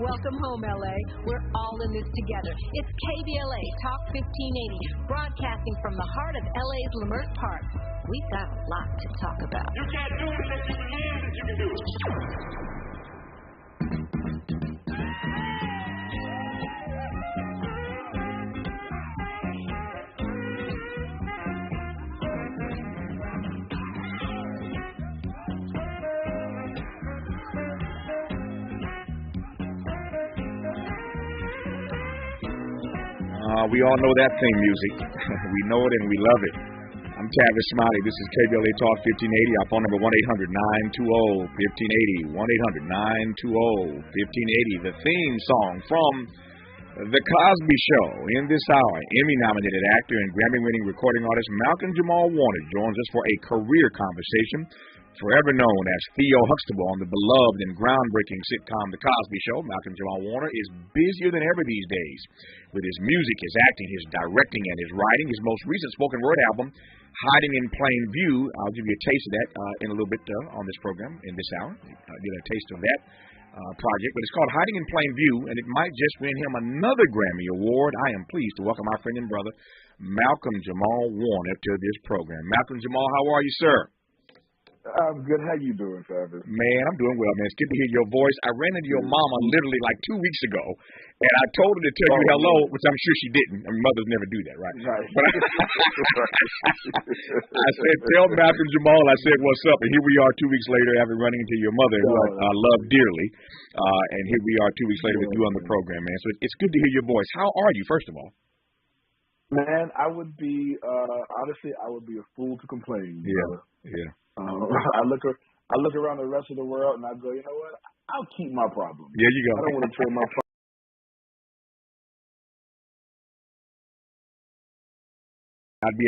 welcome home, LA. We're all in this together. It's KBLA Talk 1580, broadcasting from the heart of LA's Leimert Park. We've got a lot to talk about. You can't do it unless you believe that you can do it. We all know that theme music. We know it and we love it. I'm Tavis, Smiley. This is KBLA Talk 1580. Our phone number 1-800-920-1580. 1-800-920-1580. The theme song from The Cosby Show. In this hour, Emmy-nominated actor and Grammy-winning recording artist Malcolm Jamal Warner joins us for a career conversation. Forever known as Theo Huxtable on the beloved and groundbreaking sitcom The Cosby Show, Malcolm Jamal Warner is busier than ever these days with his music, his acting, his directing, and his writing. His most recent spoken word album, Hiding in Plain View, I'll give you a taste of that in a little bit on this program, in this hour. Get a taste of that project, but it's called Hiding in Plain View, and it might just win him another Grammy Award. I am pleased to welcome our friend and brother, Malcolm Jamal Warner, to this program. Malcolm Jamal, how are you, sir? I'm good. How you doing, Tavis? Man, I'm doing well, man. It's good to hear your voice. I ran into your mama literally like 2 weeks ago, and I told her to tell you hello, which I'm sure she didn't. I mean, mothers never do that, right? Right. But I said, tell Malcolm Jamal, I said, what's up? And here we are 2 weeks later after running into your mother, who I love dearly. And here we are 2 weeks later with you on the program, man. So it's good to hear your voice. How are you, first of all? Man, I would be, honestly, I would be a fool to complain. Yeah, yeah. I look around the rest of the world and I go, you know what? I'll keep my problems. There you go. I don't want to trade my problems. I'd be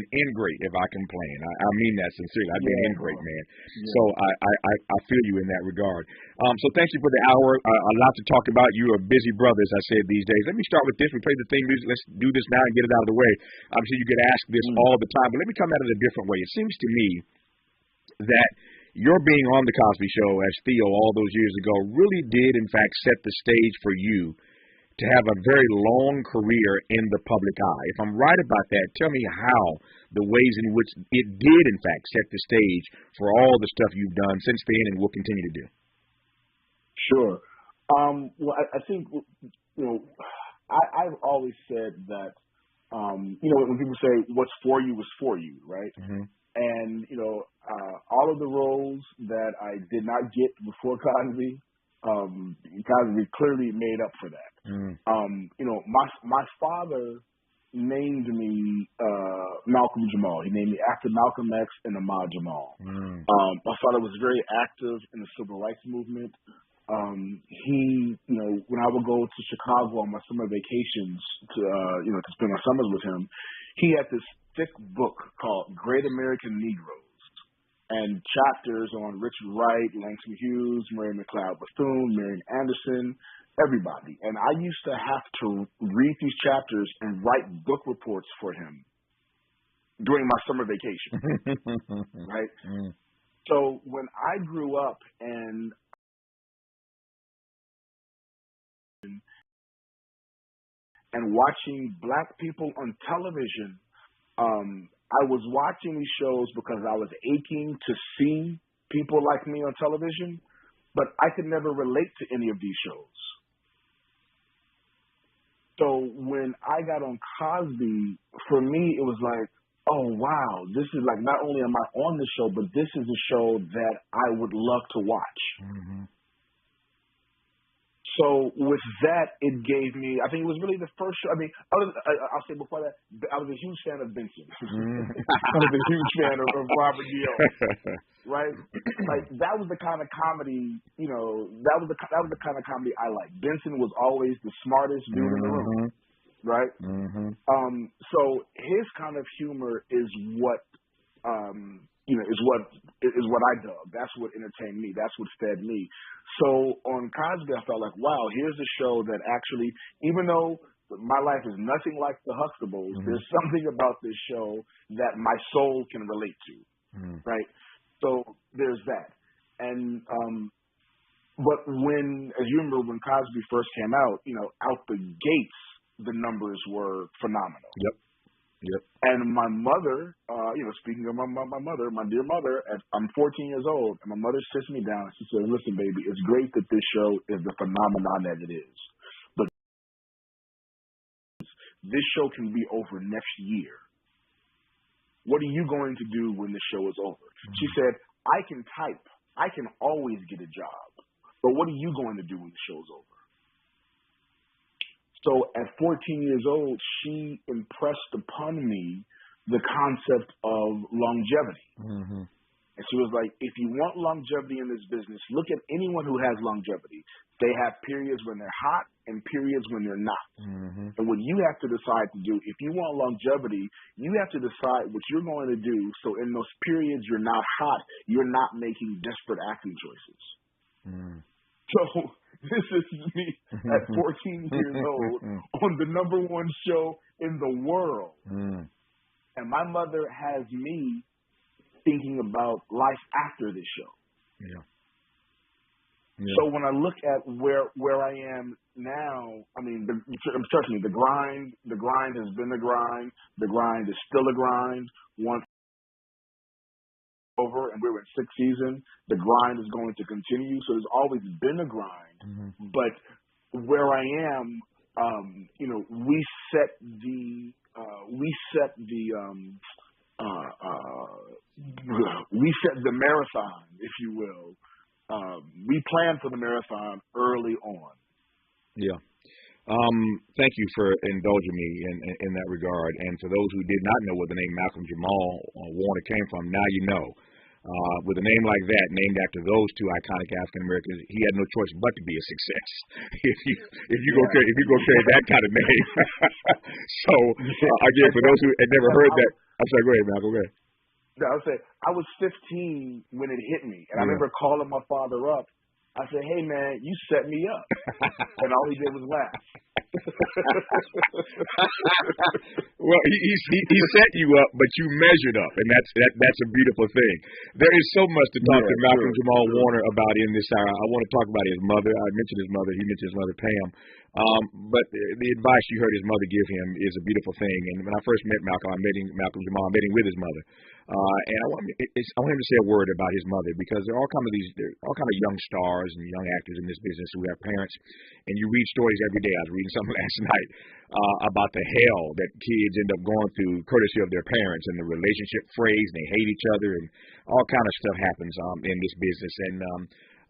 an ingrate if I complain. I mean that sincerely. I'd be an ingrate, man. Yeah. So I feel you in that regard. So thank you for the hour. A lot to talk about. You're a busy brother, as I said these days. Let me start with this. We play the theme music. Let's do this now and get it out of the way. I'm sure you get asked this all the time, but let me come at it a different way. It seems to me that your being on The Cosby Show as Theo all those years ago really did, in fact, set the stage for you to have a very long career in the public eye. If I'm right about that, tell me how the ways in which it did, in fact, set the stage for all the stuff you've done since then and will continue to do. Sure. Well, I think, I've always said that, when people say what's for you was for you, right? Mm-hmm. And, all of the roles that I did not get before Cosby, Cosby clearly made up for that. Mm. My father named me Malcolm Jamal. He named me after Malcolm X and Ahmad Jamal. Mm. My father was very active in the civil rights movement. He, when I would go to Chicago on my summer vacations to spend my summers with him, he had this thick book called Great American Negroes, and chapters on Richard Wright, Langston Hughes, Mary McLeod Bethune, Marian Anderson, everybody. And I used to have to read these chapters and write book reports for him during my summer vacation, right? Mm. So when I grew up and watching black people on television, I was watching these shows because I was aching to see people like me on television, but I could never relate to any of these shows. So when I got on Cosby, for me, it was like, oh, wow, this is like, not only am I on the show, but this is a show that I would love to watch. Mm-hmm. So with that, it gave me, I think it was really the first show. I mean, I'll say before that, I was a huge fan of Benson. I was a huge fan of Robert Dio, right? Like, that was the kind of comedy, that was the kind of comedy I liked. Benson was always the smartest dude in the room, right? Mm-hmm. So his kind of humor is what, is what I dug. That's what entertained me. That's what fed me. So on Cosby, I felt like, wow, here's a show that actually, even though my life is nothing like the Huxtables, there's something about this show that my soul can relate to, right? So there's that. But as you remember, when Cosby first came out, out the gates, the numbers were phenomenal. Yep. And my mother, speaking of my mother, my dear mother, I'm 14 years old, and my mother sits me down and she says, "Listen, baby, it's great that this show is the phenomenon that it is, but this show can be over next year. What are you going to do when the show is over?" Mm-hmm. She said, "I can type. I can always get a job. But what are you going to do when the show's over?" So at 14 years old, she impressed upon me the concept of longevity. Mm-hmm. And she was like, if you want longevity in this business, look at anyone who has longevity. They have periods when they're hot and periods when they're not. Mm-hmm. And what you have to decide to do, if you want longevity, you have to decide what you're going to do. So in those periods you're not hot, you're not making desperate acting choices. Mm. So this is me at 14 years old on the #1 show in the world. Mm. And my mother has me thinking about life after this show. Yeah. So when I look at where I am now, I mean, trust me, the grind has been the grind. The grind is still a grind. Once over and we're in 6th season, the grind is going to continue. So there's always been a grind. Mm-hmm. But where I am, we set the marathon, if you will. We planned for the marathon early on. Yeah. Thank you for indulging me in that regard. And for those who did not know where the name Malcolm Jamal Warner came from, now you know. With a name like that, named after those two iconic African Americans, he had no choice but to be a success. if you go carry that kind of name. So again, for those who had never heard that, I'm sorry. Go ahead, Malcolm. Go ahead. No, I was saying, I was 15 when it hit me, and I remember calling my father up. I said, "Hey, man, you set me up." And all he did was laugh. Well, he set you up, but you measured up, and that's a beautiful thing. There is so much to talk to Malcolm Jamal Warner about in this hour. I want to talk about his mother. I mentioned his mother. He mentioned his mother, Pam. But the advice you heard his mother give him is a beautiful thing. And when I first met Malcolm Jamal, I met him with his mother. And I want him to say a word about his mother, because there are all kind of young stars and young actors in this business who have parents, and you read stories every day. I was reading something last night about the hell that kids end up going through courtesy of their parents, and the relationship frays, and they hate each other, and all kind of stuff happens in this business. And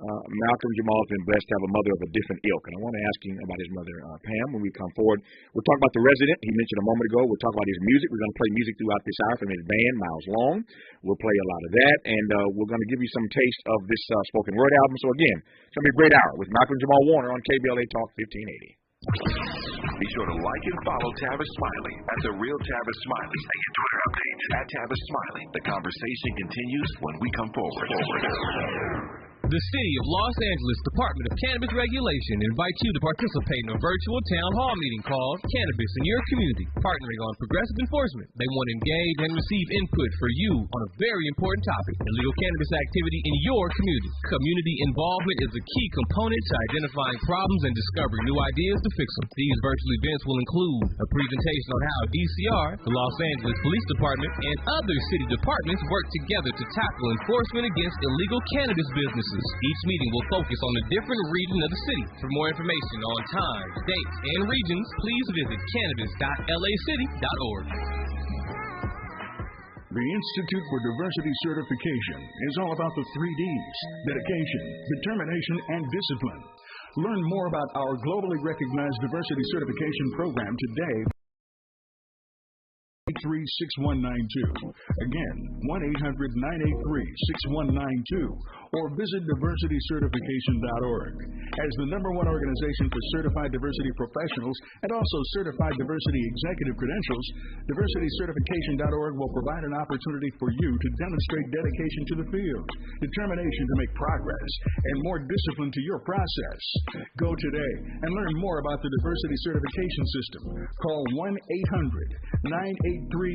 Malcolm Jamal has been blessed to have a mother of a different ilk, and I want to ask him about his mother, Pam, when we come forward. We'll talk about The Resident. He mentioned a moment ago. We'll talk about his music. We're going to play music throughout this hour from his band, Miles Long. We'll play a lot of that, and we're going to give you some taste of this spoken word album. So again, it's going to be a great hour with Malcolm Jamal Warner on KBLA Talk 1580. Be sure to like and follow Tavis Smiley at The Real Tavis Smiley and get Twitter updates at Tavis Smiley. The conversation continues when we come forward. The City of Los Angeles Department of Cannabis Regulation invites you to participate in a virtual town hall meeting called Cannabis in Your Community, partnering on progressive enforcement. They want to engage and receive input for you on a very important topic, illegal cannabis activity in your community. Community involvement is a key component to identifying problems and discovering new ideas to fix them. These virtual events will include a presentation on how DCR, the Los Angeles Police Department, and other city departments work together to tackle enforcement against illegal cannabis businesses. Each meeting will focus on a different region of the city. For more information on times, dates, and regions, please visit cannabis.lacity.org. The Institute for Diversity Certification is all about the 3 Ds: dedication, determination, and discipline. Learn more about our globally recognized diversity certification program today. 883-6192. Again, 1-800-983-6192. Or visit diversitycertification.org. As the #1 organization for certified diversity professionals and also certified diversity executive credentials, diversitycertification.org will provide an opportunity for you to demonstrate dedication to the field, determination to make progress, and more discipline to your process. Go today and learn more about the diversity certification system. Call 1-800-983 Again,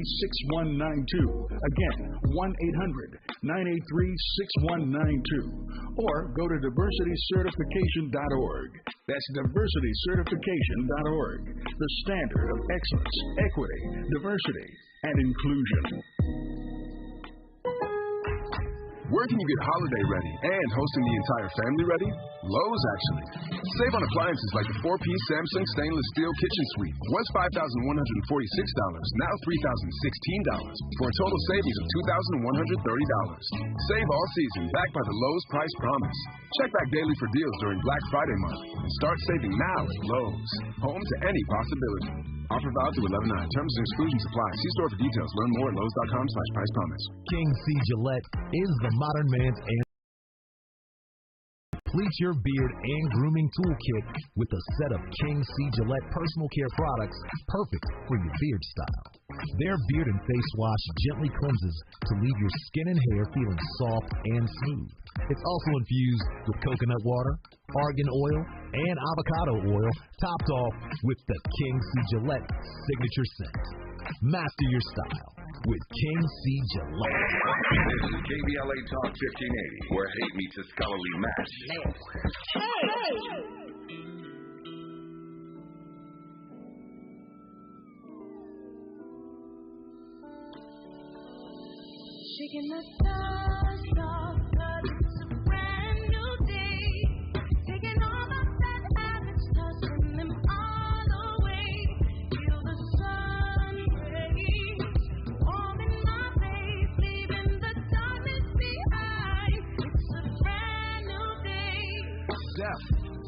1-800-983-6192. Or go to diversitycertification.org. That's diversitycertification.org. The standard of excellence, equity, diversity, and inclusion. Where can you get holiday ready and hosting the entire family ready? Lowe's, actually. Save on appliances like the 4-piece Samsung stainless steel kitchen suite. Once $5,146, now $3,016, for a total savings of $2,130. Save all season, backed by the Lowe's Price Promise. Check back daily for deals during Black Friday month and start saving now at Lowe's. Home to any possibility. Offer valid to 11/9. Terms and exclusions apply. See store for details. Learn more at Lowe's.com/price promise. King C. Gillette is the modern man's answer. Complete your beard and grooming toolkit with a set of King C. Gillette personal care products perfect for your beard style. Their beard and face wash gently cleanses to leave your skin and hair feeling soft and smooth. It's also infused with coconut water, argan oil, and avocado oil, topped off with the King C. Gillette signature scent. Master your style with King C. Gillette. This is KBLA Talk 1580, where hate meets a scholarly match. Hey! Shaking the dust off, but it's a brand new day. Taking all the bad habits, tossing them all away. Feel the sun rays warming my face, leaving the darkness behind. It's a brand new day. Deaf,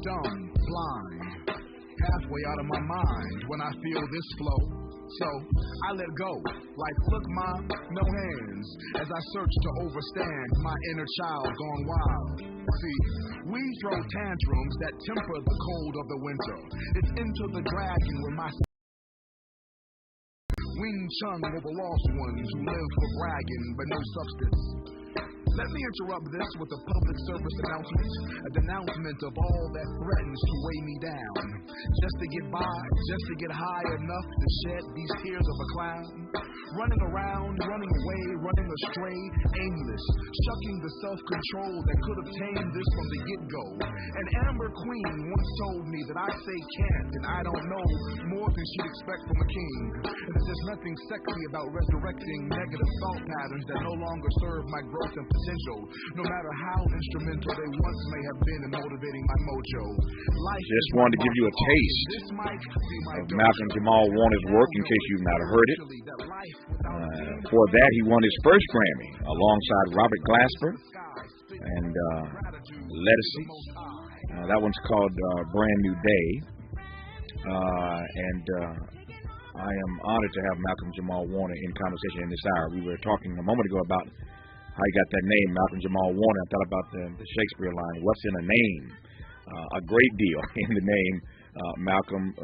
dumb, blind, halfway out of my mind when I feel this flow. So I let go, like, look, Mom, no hands, as I search to overstand my inner child gone wild. See, we throw tantrums that temper the cold of the winter. It's into the dragon when my wing chung over lost ones who live for bragging but no substance. Let me interrupt this with a public service announcement, a denouncement of all that threatens to weigh me down. Just to get by, just to get high enough to shed these tears of a clown. Running around, running away, running astray, aimless, shucking the self-control that could have tamed this from the get-go. An Amber Queen once told me that I say can't, and I don't know more than she'd expect from a king. And there's nothing sexy about resurrecting negative thought patterns that no longer serve my growth and potential, no matter how instrumental they once may have been in motivating my mojo. Just wanted to give you a taste of Malcolm Jamal Warner's work in case you've not heard it. For that, he won his first Grammy alongside Robert Glasper and Ledisi. That one's called Brand New Day. I am honored to have Malcolm Jamal Warner in conversation in this hour. We were talking a moment ago about how he got that name, Malcolm Jamal Warner. I thought about the Shakespeare line, what's in a name? A great deal in the name Malcolm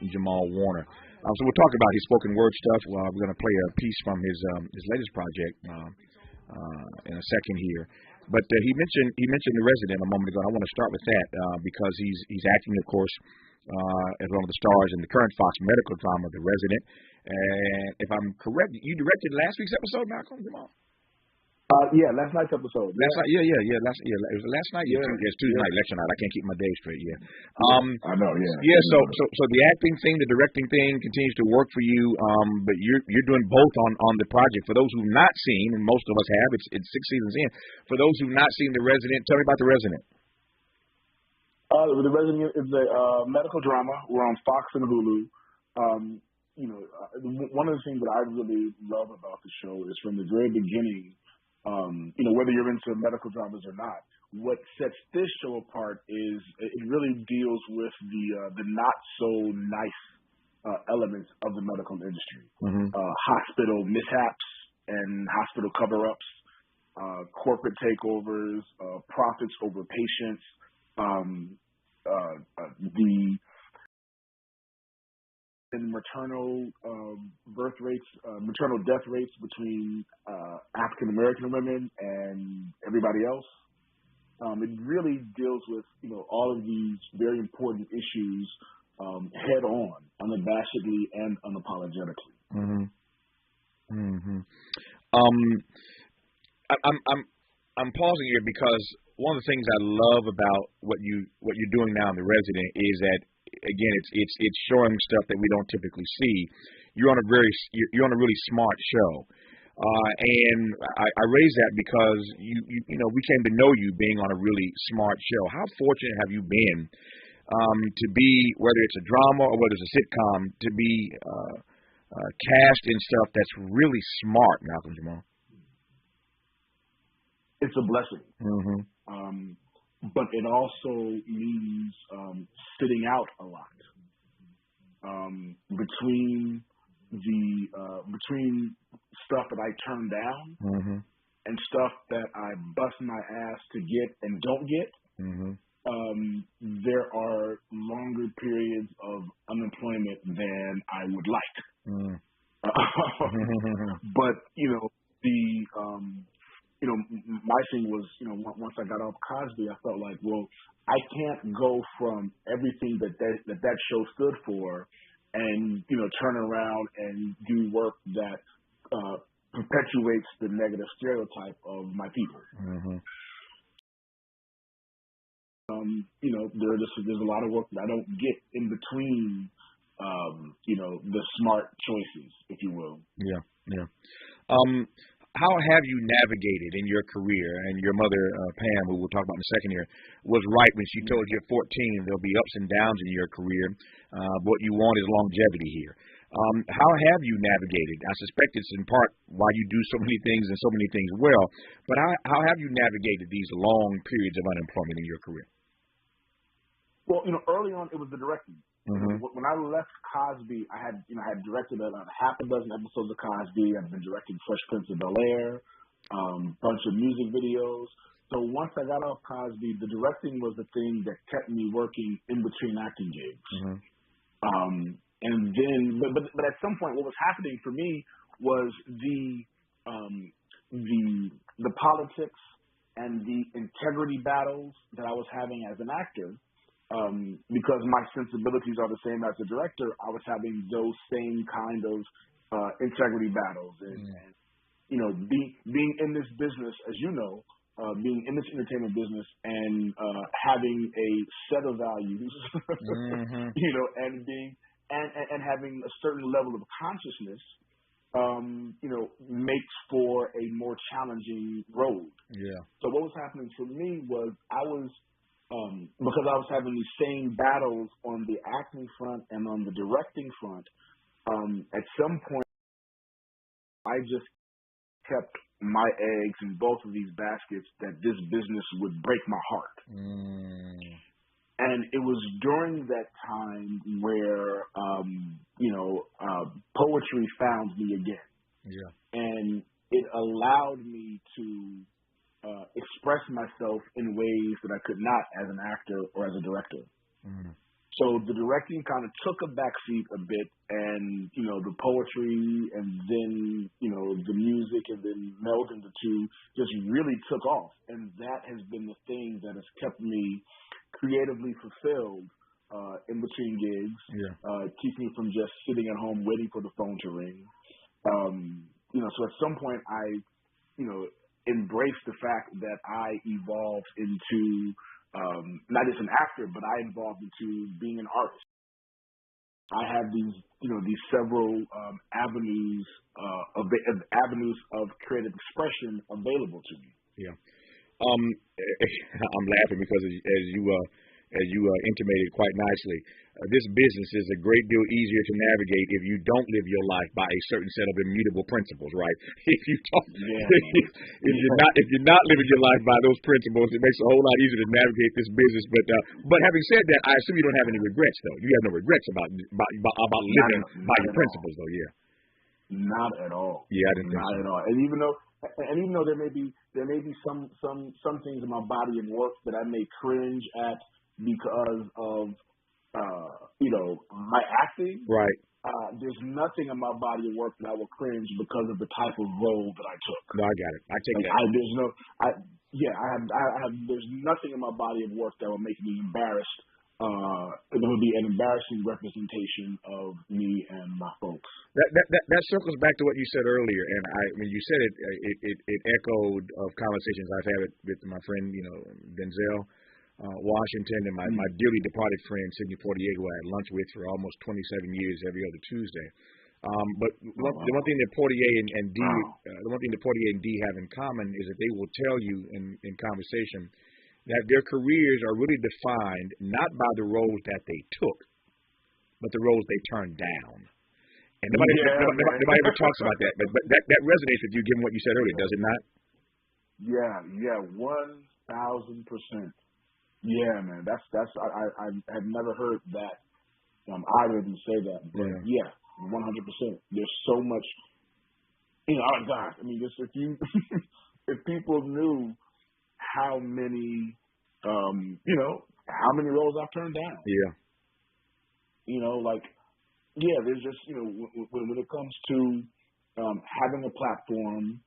Jamal Warner. So we'll talk about his spoken word stuff. We're going to play a piece from his latest project in a second here. But he mentioned The Resident a moment ago. I want to start with that because he's acting, of course, as one of the stars in the current Fox medical drama, The Resident. And if I'm correct, you directed last week's episode, Malcolm Jamal? Yeah, last night's episode. Last night, yeah. It was last night. Yeah, it's Tuesday night, election night. I can't keep my days straight. Yeah. I know. Yeah. Yeah. So the acting thing, the directing thing, continues to work for you. But you're doing both on the project. For those who've not seen, and most of us have, it's 6 seasons in. For those who've not seen The Resident, tell me about The Resident. The Resident is a medical drama. We're on Fox and Hulu. One of the things that I really love about the show is from the very beginning. Whether you're into medical dramas or not, what sets this show apart is it really deals with the not so nice elements of the medical industry. Hospital mishaps and hospital cover-ups, corporate takeovers, profits over patients, maternal birth rates, maternal death rates between African American women and everybody else. It really deals with all of these very important issues head on, unabashedly and unapologetically. Mm-hmm. I'm pausing here because one of the things I love about what you're doing now in The Resident is that, again, it's showing stuff that we don't typically see. You're on a really smart show, and I raise that because you know we came to know you being on a really smart show. How fortunate have you been to be, whether it's a drama or whether it's a sitcom, to be cast in stuff that's really smart, Malcolm Jamal? It's a blessing. Mm-hmm. But it also means sitting out a lot. Between stuff that I turn down mm-hmm. and stuff that I bust my ass to get and don't get, mm-hmm. There are longer periods of unemployment than I would like. Mm. But my thing was, once I got off Cosby, I felt like, well, I can't go from everything that show stood for and, turn around and do work that perpetuates the negative stereotype of my people. Mm-hmm. There's a lot of work that I don't get in between, the smart choices, if you will. Yeah. How have you navigated in your career? And your mother, Pam, who we'll talk about in a second here, was right when she told you at 14 there'll be ups and downs in your career. What you want is longevity here. How have you navigated? I suspect it's in part why you do so many things and so many things well. But how have you navigated these long periods of unemployment in your career? Well, early on it was the directing. Mm-hmm. When I left Cosby, I had directed about half a dozen episodes of Cosby. I've been directing Fresh Prince of Bel-Air, bunch of music videos. So once I got off Cosby, the directing was the thing that kept me working in between acting gigs. Mm-hmm. And then, but at some point, what was happening for me was the politics and the integrity battles that I was having as an actor. Because my sensibilities are the same as a director, I was having those same kind of integrity battles, and being in this business, as you know, being in this entertainment business, and having a set of values, mm-hmm. and having a certain level of consciousness, makes for a more challenging road. Yeah. So what was happening for me was because I was having these same battles on the acting front and on the directing front, at some point I just kept my eggs in both of these baskets that this business would break my heart. Mm. And it was during that time where, poetry found me again. Yeah. And it allowed me to express myself in ways that I could not as an actor or as a director. Mm. So the directing kind of took a backseat a bit, and the poetry and then the music and then melding the two just really took off, and that has been the thing that has kept me creatively fulfilled in between gigs. Yeah. Keeps me from just sitting at home waiting for the phone to ring. So at some point I embrace the fact that I evolved into not just an actor, but I evolved into being an artist. I have these several avenues of creative expression available to me. Yeah. I'm laughing because as you intimated quite nicely, this business is a great deal easier to navigate if you don't live your life by a certain set of immutable principles, right? If you don't, if you're not living your life by those principles, it makes it a whole lot easier to navigate this business. But having said that, I assume you don't have any regrets, though. You have no regrets about living by your principles, though. Yeah. Not at all. Yeah, I didn't think not so. at all. And even though there may be some things in my body and work that I may cringe at because of my acting, right? There's nothing in my body of work that I will cringe because of the type of role that I took. No, I got it. I take that. There's nothing in my body of work that will make me embarrassed it would be an embarrassing representation of me and my folks. That circles back to what you said earlier, and when you said it echoed of conversations I've had with my friend, Denzel Washington, and my dearly departed friend Sidney Portier, who I had lunch with for almost 27 years every other Tuesday. But the one thing that Portier and D have in common is that they will tell you in conversation that their careers are really defined not by the roles that they took, but the roles they turned down. And nobody ever talks about that, but that resonates with you given what you said earlier, does it not? Yeah, 1,000%. Yeah, man, that's I have never heard that. I didn't say that, but yeah, 100%. There's so much, oh God, I mean, just if people knew how many, how many roles I've turned down. Yeah. There's just, when it comes to having a platform,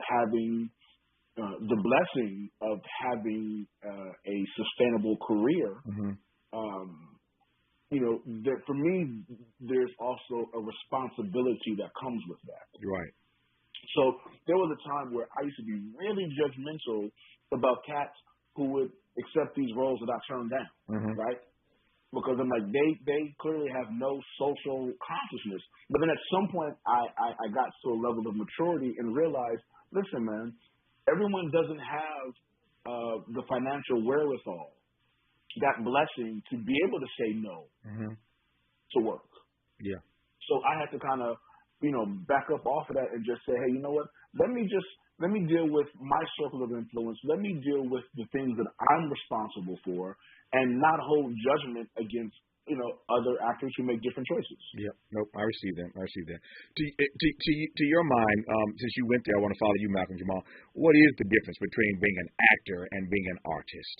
having the blessing of having a sustainable career, that for me, there's also a responsibility that comes with that. Right. So there was a time where I used to be really judgmental about cats who would accept these roles that I turned down, right? Because I'm like, they clearly have no social consciousness. But then at some point, I got to a level of maturity and realized, listen, man, everyone doesn't have the financial wherewithal, that blessing to be able to say no to work. Yeah. So I had to kind of, back up off of that and just say, hey, you know what? Let me deal with my circle of influence. Let me deal with the things that I'm responsible for, and not hold judgment against other actors who make different choices. Yep. Nope. I receive that. To your mind, since you went there, I want to follow you, Malcolm Jamal. What is the difference between being an actor and being an artist?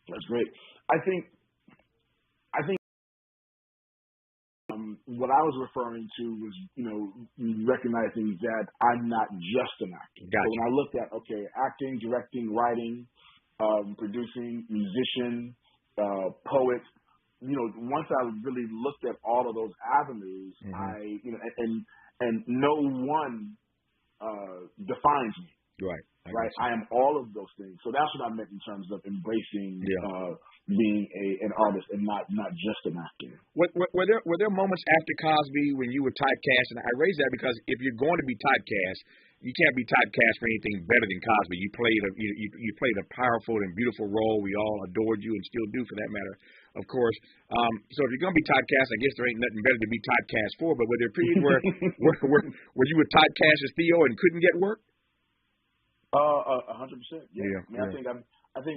That's great. I think what I was referring to was, recognizing that I'm not just an actor. Gotcha. So when I looked at, acting, directing, writing, producing, musician, poet, once I really looked at all of those avenues, and no one defines me. Right. Right. I am all of those things. So that's what I meant in terms of embracing being an artist and not just an actor. Were there moments after Cosby when you were typecast? And I raise that because if you're going to be typecast, you can't be typecast for anything better than Cosby. You played a powerful and beautiful role. We all adored you and still do, for that matter, of course. So if you're going to be typecast, I guess there ain't nothing better to be typecast for. But were there periods where you were typecast as Theo and couldn't get work? 100%. Yeah. I think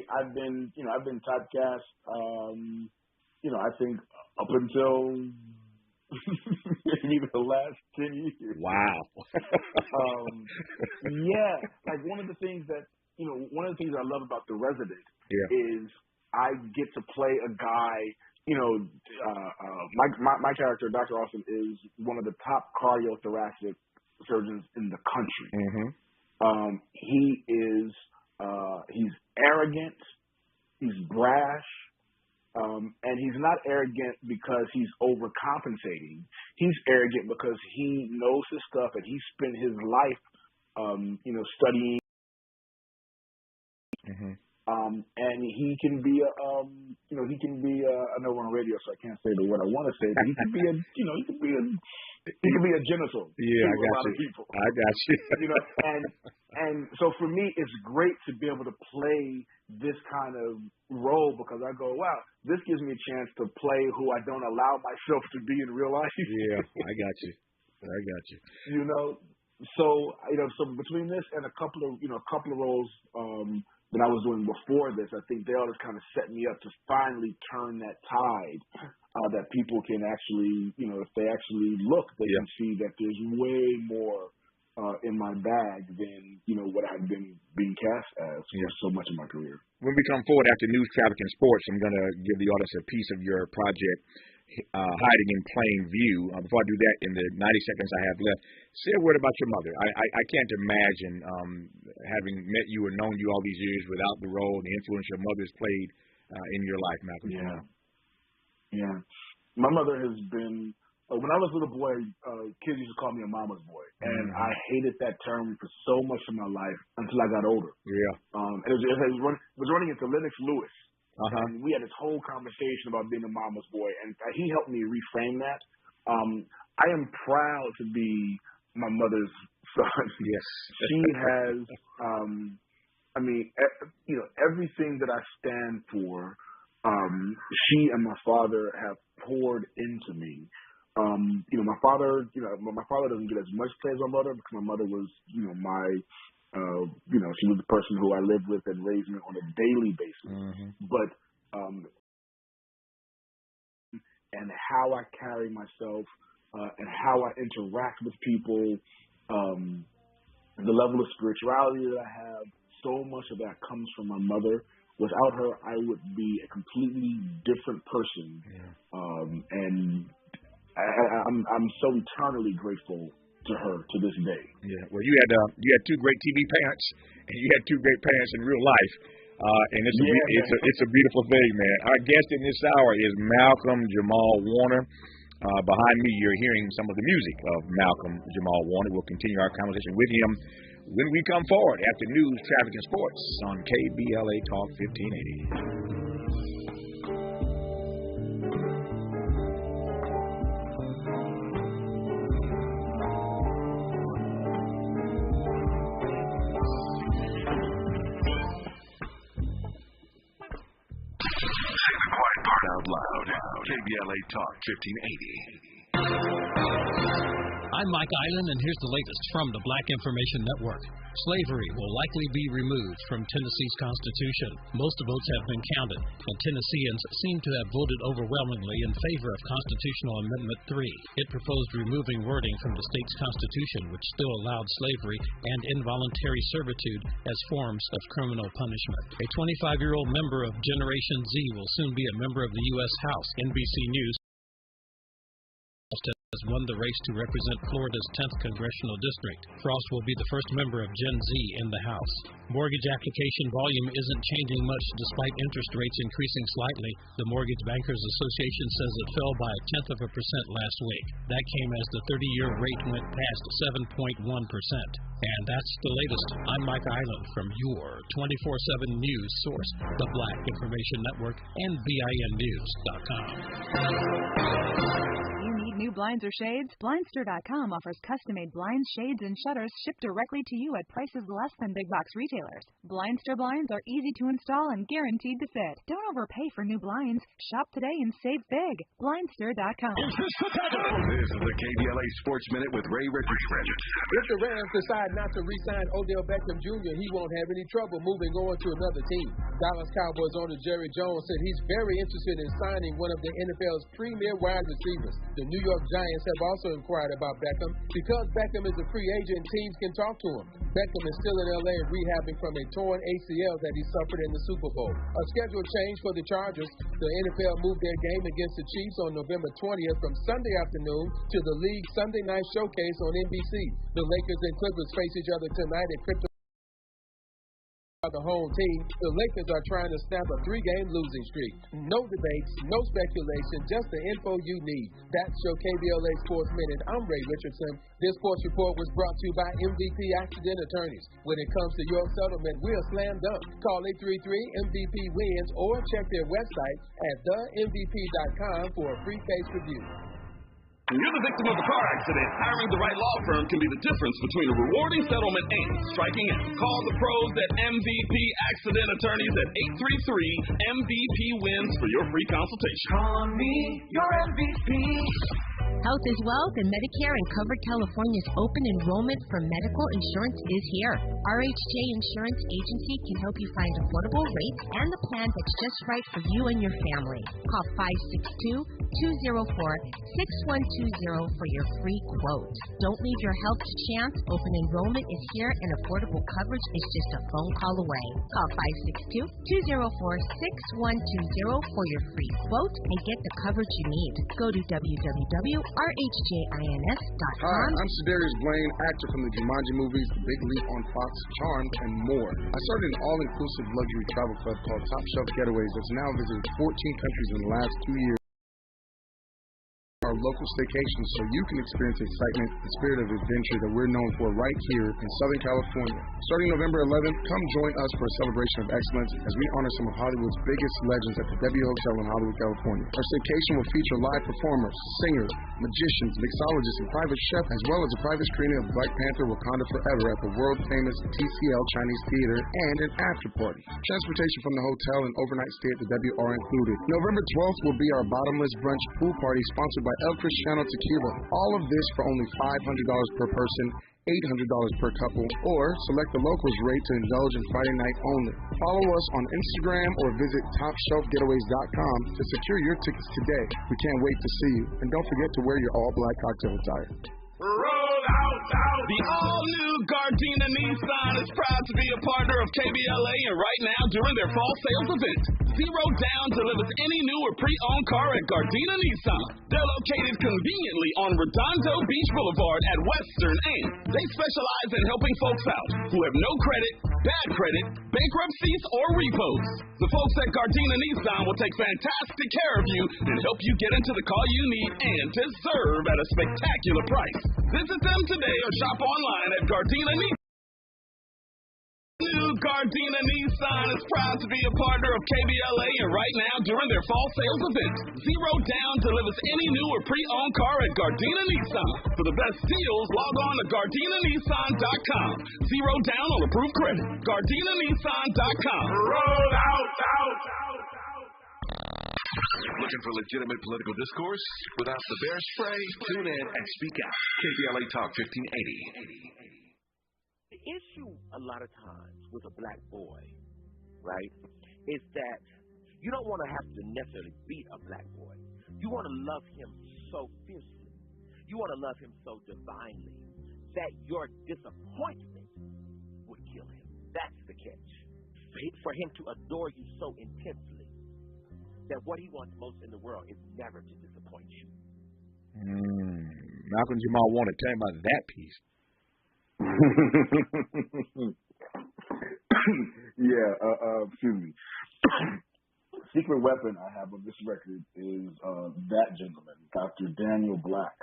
I've been typecast. I think up until maybe the last 10 years. Wow. Like one of the things I love about The Resident is I get to play a guy. My character, Dr. Austin, is one of the top cardiothoracic surgeons in the country. He is, he's arrogant, he's brash, and he's not arrogant because he's overcompensating. He's arrogant because he knows his stuff and he spent his life, studying. And he can be I know we're on radio, so I can't say the word I want to say, but he can be he can be a genital to a lot of people. I got you. And so for me, it's great to be able to play this kind of role because I go, wow, this gives me a chance to play who I don't allow myself to be in real life. Yeah, I got you. So between this and a couple of roles that I was doing before this, I think they all just kind of set me up to finally turn that tide, that people can actually, if they actually look, they can see that there's way more in my bag than, what I've been being cast as for so much of my career. When we come forward after news, traffic, and sports, I'm going to give the audience a piece of your project hiding in plain view. Before I do that, in the 90 seconds I have left, say a word about your mother. I can't imagine having met you or known you all these years without the role and the influence your mother has played in your life, Malcolm. Yeah. My mother has been. When I was a little boy, kids used to call me a mama's boy, and I hated that term for so much of my life until I got older. Yeah. It was running into Lennox Lewis. And we had this whole conversation about being a mama's boy, and he helped me reframe that. I am proud to be my mother's son. Yes. She has, everything that I stand for, she and my father have poured into me. My father doesn't get as much play as my mother because my mother was, she was the person who I lived with and raised me on a daily basis. But, and how I carry myself, and how I interact with people, the level of spirituality that I have, so much of that comes from my mother. Without her, I would be a completely different person. And I'm so eternally grateful to her to this day. Yeah. Well, you had two great TV parents, and you had two great parents in real life, and it's a beautiful thing, man. Our guest in this hour is Malcolm Jamal Warner. Behind me, you're hearing some of the music of Malcolm Jamal Warner. We'll continue our conversation with him when we come forward after news, traffic, and sports on KBLA Talk 1580. Out loud. KBLA Talk 1580. I'm Mike Island, and here's the latest from the Black Information Network. Slavery will likely be removed from Tennessee's Constitution. Most votes have been counted, and Tennesseans seem to have voted overwhelmingly in favor of Constitutional Amendment 3. It proposed removing wording from the state's constitution, which still allowed slavery and involuntary servitude as forms of criminal punishment. A 25-year-old member of Generation Z will soon be a member of the U.S. House. NBC News has won the race to represent Florida's 10th congressional district. Frost will be the first member of Gen Z in the House. Mortgage application volume isn't changing much despite interest rates increasing slightly. The Mortgage Bankers Association says it fell by 0.1% last week. That came as the 30-year rate went past 7.1%. And that's the latest. I'm Mike Island from your 24/7 news source, the Black Information Network, and BINnews.com. New blinds or shades? Blindster.com offers custom-made blinds, shades, and shutters shipped directly to you at prices less than big box retailers. Blindster blinds are easy to install and guaranteed to fit. Don't overpay for new blinds. Shop today and save big. Blindster.com. This is the KBLA Sports Minute with Ray Richardson. If the Rams decide not to re-sign Odell Beckham Jr., he won't have any trouble moving on to another team. Dallas Cowboys owner Jerry Jones said he's very interested in signing one of the NFL's premier wide receivers. The New York Giants have also inquired about Beckham. Because Beckham is a free agent, teams can talk to him. Beckham is still in L.A. rehabbing from a torn ACL that he suffered in the Super Bowl. A schedule change for the Chargers. The NFL moved their game against the Chiefs on November 20th from Sunday afternoon to the league's Sunday night showcase on NBC. The Lakers and Clippers face each other tonight at Crypto. The home team, the Lakers are trying to snap a 3-game losing streak. No debates, no speculation, just the info you need. That's your KBLA Sports Minute. I'm Ray Richardson. This sports report was brought to you by MVP Accident Attorneys. When it comes to your settlement, we're slam dunk. Call 833-MVP-WINS or check their website at themvp.com for a free case review. When you're the victim of a car accident, hiring the right law firm can be the difference between a rewarding settlement and striking out. Call the pros at MVP Accident Attorneys at 833-MVP-WINS for your free consultation. Call me your MVP. Health is Wealth and Medicare and Covered California's open enrollment for medical insurance is here. RHJ Insurance Agency can help you find affordable rates and the plan that's just right for you and your family. Call 562-204-6120 for your free quote. Don't leave your health to chance. Open enrollment is here and affordable coverage is just a phone call away. Call 562-204-6120 for your free quote and get the coverage you need. Go to www.rhjins.com. Hi, I'm Sedarius Blaine, actor from the Jumanji movies, The Big Leap on Fox, Charmed, and more. I started an all-inclusive luxury travel club called Top Shelf Getaways that's now visited 14 countries in the last 2 years. Our local staycations so you can experience the excitement and spirit of adventure that we're known for right here in Southern California. Starting November 11th, come join us for a celebration of excellence as we honor some of Hollywood's biggest legends at the W Hotel in Hollywood, California. Our staycation will feature live performers, singers, magicians, mixologists, and private chef, as well as a private screening of Black Panther Wakanda Forever at the world-famous TCL Chinese Theater and an after-party. Transportation from the hotel and overnight stay at the W are included. November 12th will be our bottomless brunch pool party sponsored by El Cristiano Tequila. All of this for only $500 per person, $800 per couple, or select the locals rate to indulge in Friday night only. Follow us on Instagram or visit TopShelfGetaways.com to secure your tickets today. We can't wait to see you. And don't forget to wear your all-black cocktail attire. Roll out. The all-new Gardena Nissan is proud to be a partner of KBLA, and right now during their fall sales event, 0 down delivers any new or pre-owned car at Gardena Nissan. They're located conveniently on Redondo Beach Boulevard at Western, and they specialize in helping folks out who have no credit, bad credit, bankruptcies, or repos. The folks at Gardena Nissan will take fantastic care of you and help you get into the car you need and deserve at a spectacular price. Visit them today or shop online at Gardena Nissan. New Gardena Nissan is proud to be a partner of KBLA, and right now during their fall sales event, 0 down delivers any new or pre-owned car at Gardena Nissan. For the best deals, log on to GardinaNissan.com. 0 down on approved credit. GardinaNissan.com. Roll out. Looking for legitimate political discourse without the bear spray? Tune in and speak out. KBLA Talk 1580. The issue a lot of times with a black boy, right, is that you don't want to have to necessarily beat a black boy. You want to love him so fiercely. You want to love him so divinely that your disappointment would kill him. That's the catch. For him to adore you so intensely that what he wants most in the world is never to disappoint you. Malcolm Jamal wanted to tell you about that piece. Excuse me. Secret weapon I have on this record is that gentleman, Dr. Daniel Black,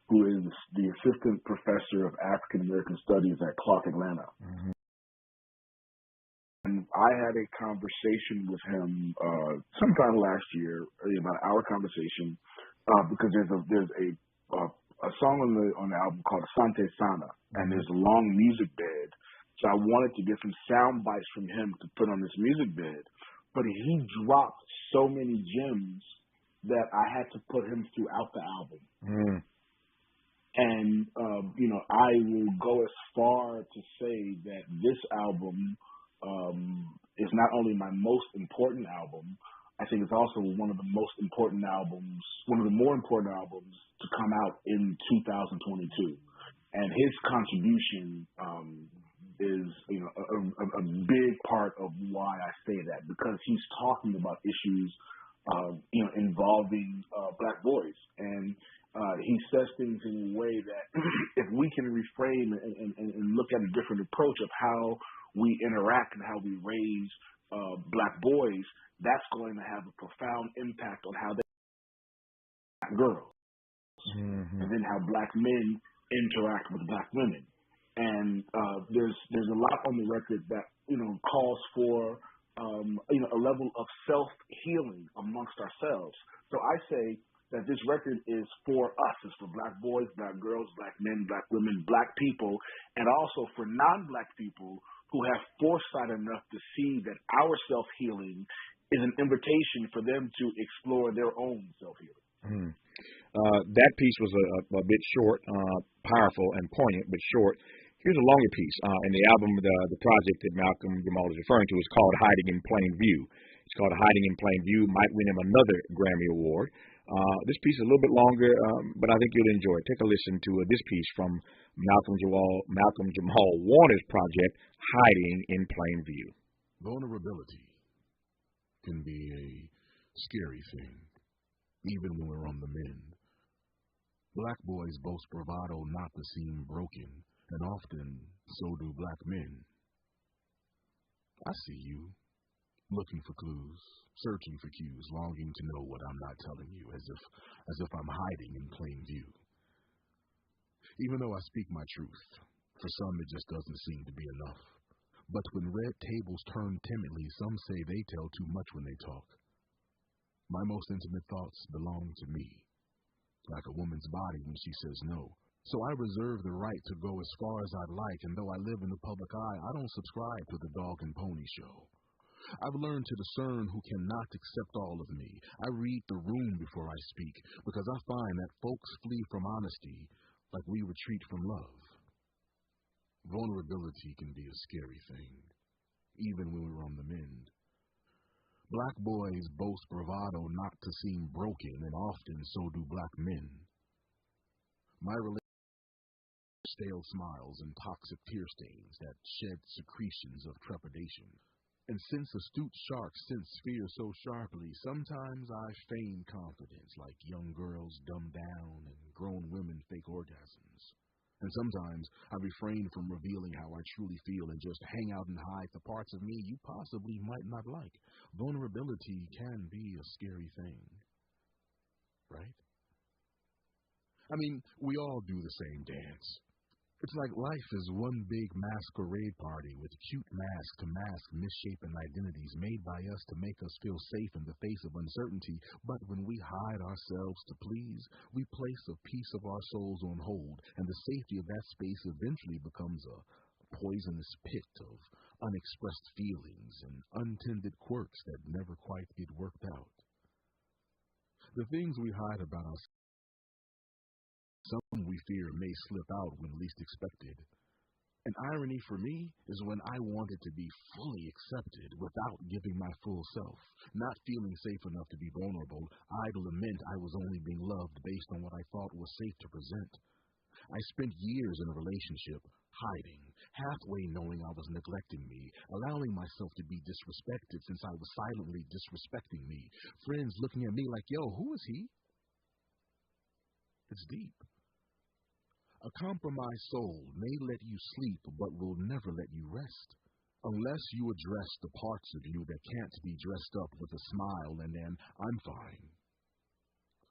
who is the assistant professor of African American Studies at Clark Atlanta. And I had a conversation with him sometime last year, about an hour conversation, because there's a song on the album called Asante Sana, and there's a long music bed. So I wanted to get some sound bites from him to put on this music bed, but he dropped so many gems that I had to put him throughout the album. And I will go as far to say that this album is not only my most important album, I think it's also one of the most important albums, one of the more important albums to come out in 2022. And his contribution is, a big part of why I say that, because he's talking about issues, involving black boys. And he says things in a way that if we can reframe and look at a different approach of how we interact and how we raise black boys, that's going to have a profound impact on how they black girls, and then how black men interact with black women. And there's a lot on the record that calls for a level of self-healing amongst ourselves. So I say that this record is for us. It's for black boys, black girls, black men, black women, black people, and also for non-black people who have foresight enough to see that our self-healing is an invitation for them to explore their own self-healing. That piece was a bit short, powerful and poignant, but short. Here's a longer piece. And the album, the project that Malcolm Jamal is referring to is called Hiding in Plain View. It's called Hiding in Plain View. Might win him another Grammy Award. This piece is a little bit longer, but I think you'll enjoy it. Take a listen to this piece from Malcolm Jamal Warner's project, Hiding in Plain View. Vulnerability can be a scary thing, even when we're on the mend. Black boys boast bravado not to seem broken, and often so do black men. I see you, looking for clues, searching for cues, longing to know what I'm not telling you, as if I'm hiding in plain view. Even though I speak my truth, for some it just doesn't seem to be enough. But when red tables turn timidly, some say they tell too much when they talk. My most intimate thoughts belong to me, like a woman's body when she says no. So I reserve the right to go as far as I'd like, and though I live in the public eye, I don't subscribe to the dog and pony show. I've learned to discern who cannot accept all of me. I read the room before I speak, because I find that folks flee from honesty like we retreat from love. Vulnerability can be a scary thing, even when we're on the mend. Black boys boast bravado not to seem broken, and often so do black men. My stale smiles and toxic tear stains that shed secretions of trepidation. And since astute sharks sense fear so sharply, sometimes I feign confidence like young girls dumb down and grown women fake orgasms. And sometimes I refrain from revealing how I truly feel and just hang out and hide the parts of me you possibly might not like. Vulnerability can be a scary thing, right? I mean, we all do the same dance. It's like life is one big masquerade party with cute masks to mask misshapen identities made by us to make us feel safe in the face of uncertainty. But when we hide ourselves to please, we place a piece of our souls on hold, and the safety of that space eventually becomes a poisonous pit of unexpressed feelings and untended quirks that never quite get worked out. The things we hide about ourselves, some we fear may slip out when least expected. An irony for me is when I wanted to be fully accepted without giving my full self. Not feeling safe enough to be vulnerable, I'd lament I was only being loved based on what I thought was safe to present. I spent years in a relationship, hiding, halfway knowing I was neglecting me, allowing myself to be disrespected since I was silently disrespecting me. Friends looking at me like, yo, who is he? It's deep. A compromised soul may let you sleep, but will never let you rest, unless you address the parts of you that can't be dressed up with a smile and an I'm fine.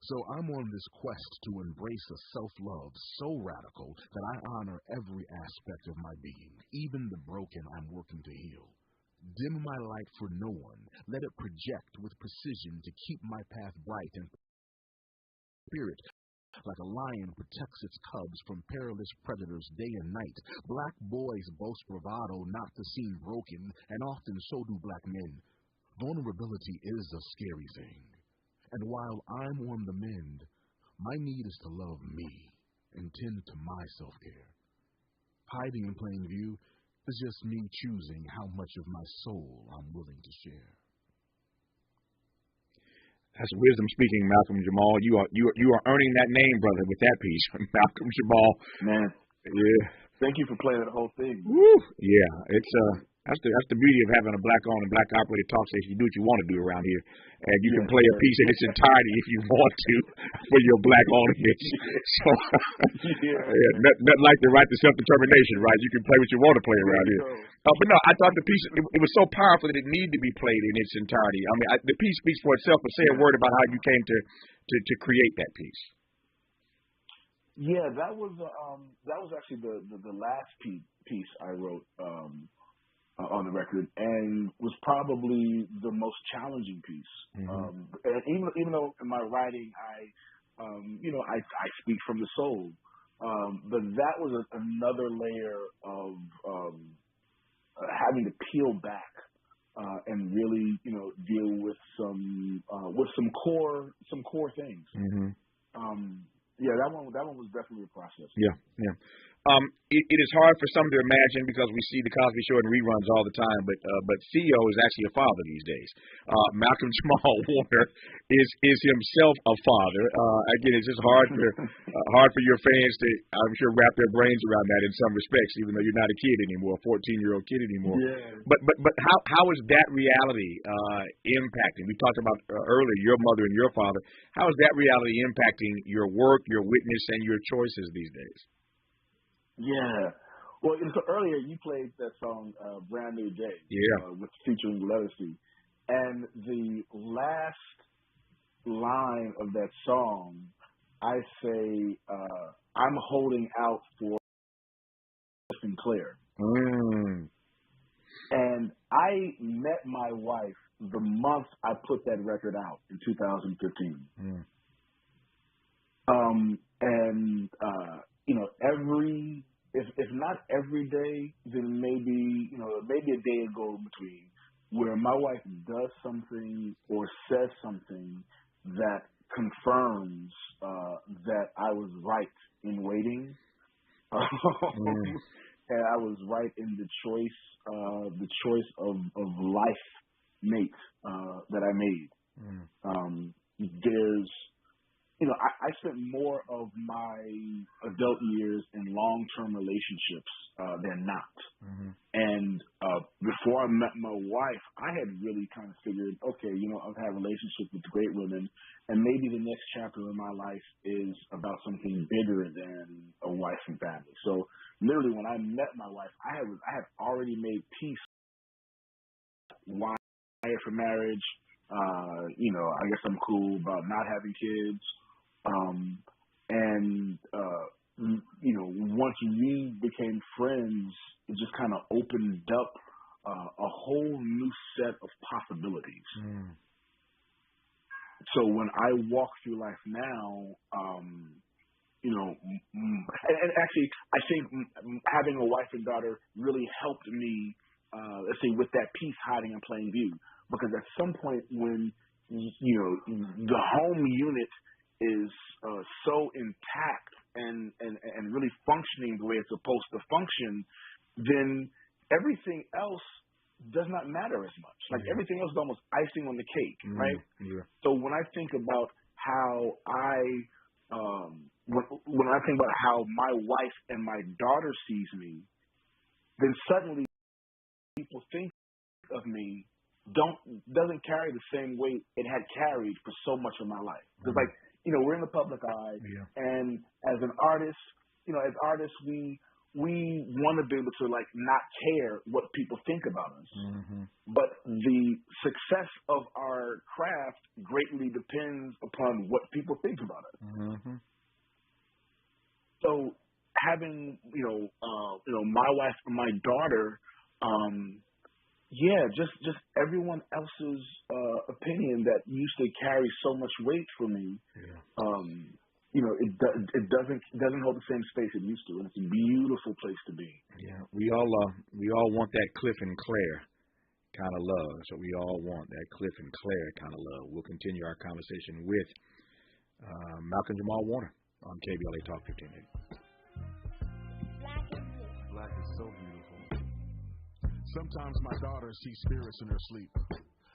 So I'm on this quest to embrace a self-love so radical that I honor every aspect of my being, even the broken I'm working to heal. Dim my light for no one. Let it project with precision to keep my path bright and spirit. Like a lion protects its cubs from perilous predators day and night, black boys boast bravado not to seem broken, and often so do black men. Vulnerability is a scary thing, and while I'm on the mend, my need is to love me and tend to my self-care. Hiding in plain view is just me choosing how much of my soul I'm willing to share. That's wisdom speaking, Malcolm Jamal. You are earning that name, brother, with that piece, Malcolm Jamal. Man, yeah. Thank you for playing that whole thing. Woo. Yeah, it's that's the beauty of having a black-owned and black-operated talk station. You do what you want to do around here, and you can play a piece in its entirety if you want to for your black audience. So, nothing like the right to self-determination, right? You can play what you want to play around here. But no, I thought the piece it was so powerful that it needed to be played in its entirety. I mean, the piece speaks for itself. But say a word about how you came to create that piece. Yeah, that was actually the last piece I wrote on the record, and was probably the most challenging piece. And even though in my writing I speak from the soul, but that was another layer of having to peel back and really, deal with some core things. Yeah, that one was definitely a process. Yeah. It is hard for some to imagine because we see the Cosby Show in reruns all the time, but Theo is actually a father these days. Malcolm Jamal Warner is himself a father. Again, it's just hard for your fans to, I'm sure, wrap their brains around that in some respects, even though you're not a kid anymore, a 14-year-old kid anymore. Yeah. But how is that reality impacting? We talked about earlier your mother and your father. How is that reality impacting your work, your witness, and your choices these days? Yeah. Well, so earlier you played that song, Brand New Day, with featuring Lettucey. And the last line of that song, I say, I'm holding out for Sinclair. And I met my wife the month I put that record out in 2015. If not every day, then maybe a day ago in between, where my wife does something or says something that confirms that I was right in waiting, and I was right in the choice of life mate that I made. There's I spent more of my adult years in long-term relationships than not. And before I met my wife, I had really kind of figured, okay, I've had relationships with great women, and maybe the next chapter of my life is about something bigger than a wife and family. So literally, when I met my wife, I had already made peace. Why for marriage? I guess I'm cool about not having kids. Once we became friends, it just kind of opened up a whole new set of possibilities. So when I walk through life now, and actually, I think having a wife and daughter really helped me, let's say, with that peace hiding in plain view. Because at some point when, the home unit is so intact and really functioning the way it's supposed to function, then everything else does not matter as much. Like everything else is almost icing on the cake, right? So when I think about how when I think about how my wife and my daughter sees me, then suddenly people think of me doesn't carry the same weight it had carried for so much of my life. Because we're in the public eye, and as an artist, as artists, we want to be able to not care what people think about us. But the success of our craft greatly depends upon what people think about us. So having my wife and my daughter, just everyone else's opinion that used to carry so much weight for me. It doesn't hold the same space it used to, and it's a beautiful place to be. Yeah, we all want that Cliff and Claire kind of love. So we all want that Cliff and Claire kind of love. We'll continue our conversation with Malcolm Jamal Warner on KBLA Talk 1580. Black is so beautiful. Sometimes my daughter sees spirits in her sleep.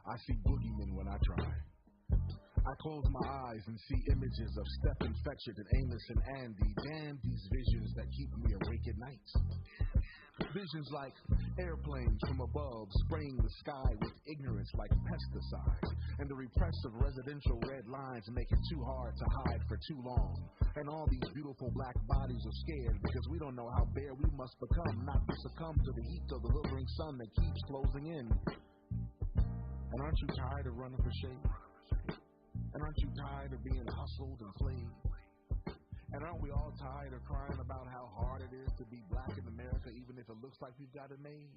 I see boogeymen when I try. I close my eyes and see images of Stephen Fetchit and Amos and Andy. Damn these visions that keep me awake at night. Visions like airplanes from above spraying the sky with ignorance like pesticides, and the repressive residential red lines make it too hard to hide for too long. And all these beautiful black bodies are scared because we don't know how bare we must become not to succumb to the heat of the withering sun that keeps closing in. And aren't you tired of running for shade? And aren't you tired of being hustled and played? And aren't we all tired of crying about how hard it is to be black in America, even if it looks like we've got it made?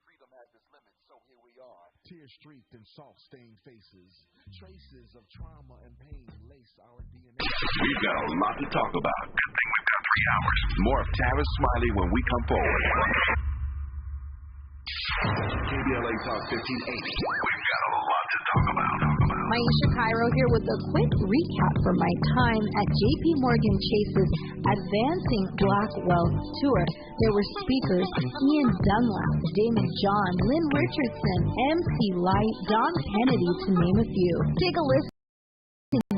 Freedom has its limits, so here we are. Tear-streaked and salt-stained faces. Traces of trauma and pain lace our DNA. We've got a lot to talk about. Good thing we've got 3 hours. More of Tavis Smiley when we come forward. KBLA Talk 1580. We've got a lot to talk about. Maisha Cairo here with a quick recap from my time at JP Morgan Chase's Advancing Black Wealth Tour. There were speakers Ian Dunlap, Damon John, Lynn Richardson, MC Light, Don Kennedy, to name a few. Take a listen.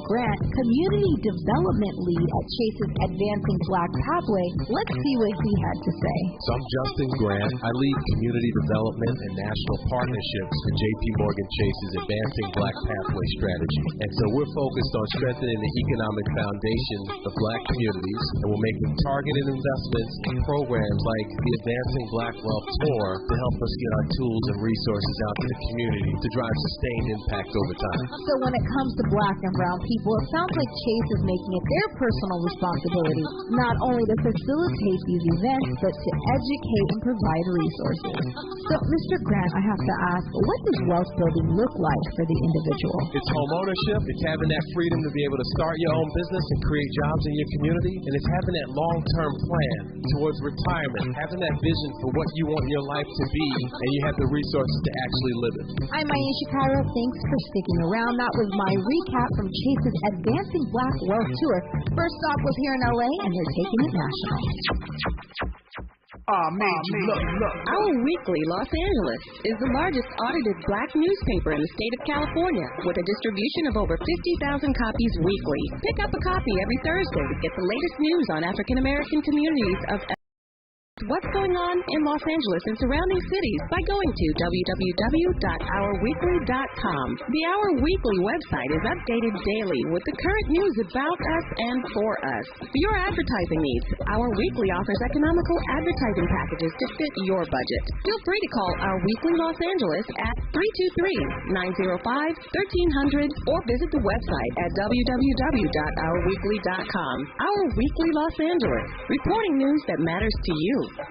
Grant, Community Development Lead at Chase's Advancing Black Pathway. Let's see what he had to say. So I'm Justin Grant. I lead Community Development and National Partnerships for JP Morgan Chase's Advancing Black Pathway strategy. And so we're focused on strengthening the economic foundation of black communities, and we're making targeted investments in programs like the Advancing Black Wealth Tour to help us get our tools and resources out to the community to drive sustained impact over time. So when it comes to black and brown people, it sounds like Chase is making it their personal responsibility not only to facilitate these events, but to educate and provide resources. So, Mr. Grant, I have to ask, what does wealth building look like for the individual? It's home ownership. It's having that freedom to be able to start your own business and create jobs in your community. And it's having that long-term plan towards retirement, having that vision for what you want your life to be, and you have the resources to actually live it. I'm Maisha Cairo. Thanks for sticking around. That was my recap from Chase's Advancing Black Wealth Tour. First stop was here in LA, and they're taking it national. Our Weekly Los Angeles is the largest audited black newspaper in the state of California, with a distribution of over 50,000 copies weekly. Pick up a copy every Thursday to get the latest news on African American communities of what's going on in Los Angeles and surrounding cities by going to www.ourweekly.com. The Our Weekly website is updated daily with the current news about us and for us. For your advertising needs, Our Weekly offers economical advertising packages to fit your budget. Feel free to call Our Weekly Los Angeles at 323-905-1300 or visit the website at www.ourweekly.com. Our Weekly Los Angeles, reporting news that matters to you. Let's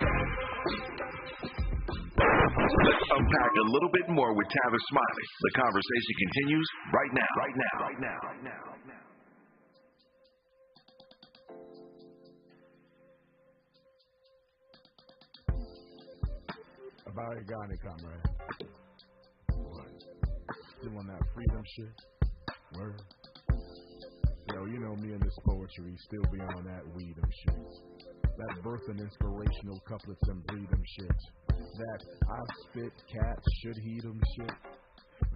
unpack a little bit more with Tavis Smiley. The conversation continues right now. About it, got it, comrade. What? Still on that freedom shit? Word? Yo, you know me and this poetry, still be on that weed and shit. That birth and inspirational couplets and breed them shit. That I spit cats should heed them shit.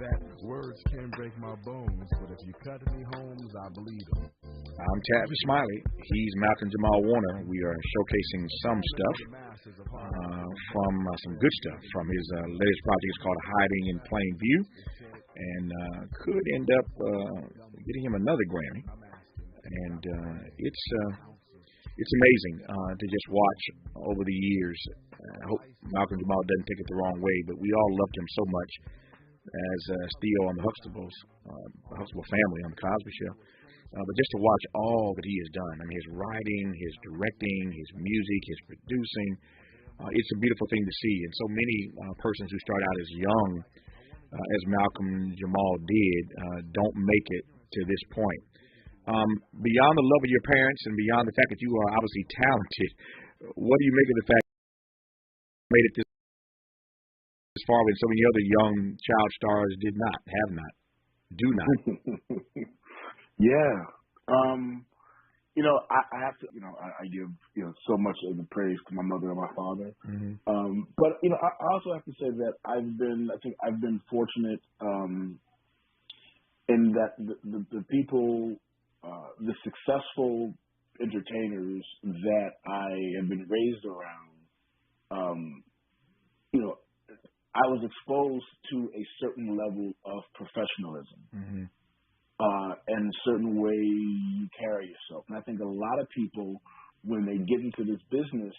That words can break my bones, but if you cut me homes, I bleed them. I'm Tavis Smiley. He's Malcolm Jamal Warner. We are showcasing some stuff from some good stuff from his latest project. It's called Hiding in Plain View, and could end up getting him another Grammy. And it's amazing to just watch over the years. I hope Malcolm Jamal doesn't take it the wrong way, but we all loved him so much as Theo on the Huxtable family on the Cosby Show. But just to watch all that he has done, I mean, his writing, his directing, his music, his producing, it's a beautiful thing to see. And so many persons who start out as young, as Malcolm Jamal did, don't make it to this point. Beyond the love of your parents and beyond the fact that you are obviously talented, what do you make of the fact that you made it this far when so many other young child stars did not, have not, do not? Yeah. I have to, I give, so much of the praise to my mother and my father. Mm-hmm. But, I also have to say that I've been fortunate, in that the people, the successful entertainers that I have been raised around, I was exposed to a certain level of professionalism, mm-hmm. And a certain way you carry yourself. And I think a lot of people, when they get into this business,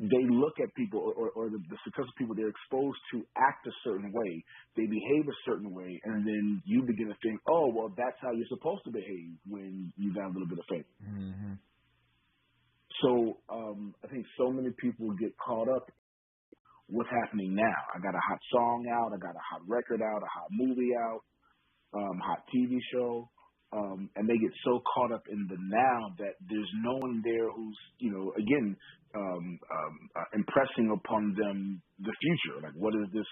they look at people or the successful people they're exposed to act a certain way. They behave a certain way. And then you begin to think, oh, well, that's how you're supposed to behave when you got a little bit of faith. Mm-hmm. So I think so many people get caught up in what's happening now. I got a hot song out. I got a hot record out, a hot movie out, hot TV show. and they get so caught up in the now that there's no one there who's, again, impressing upon them the future. Like, what is this,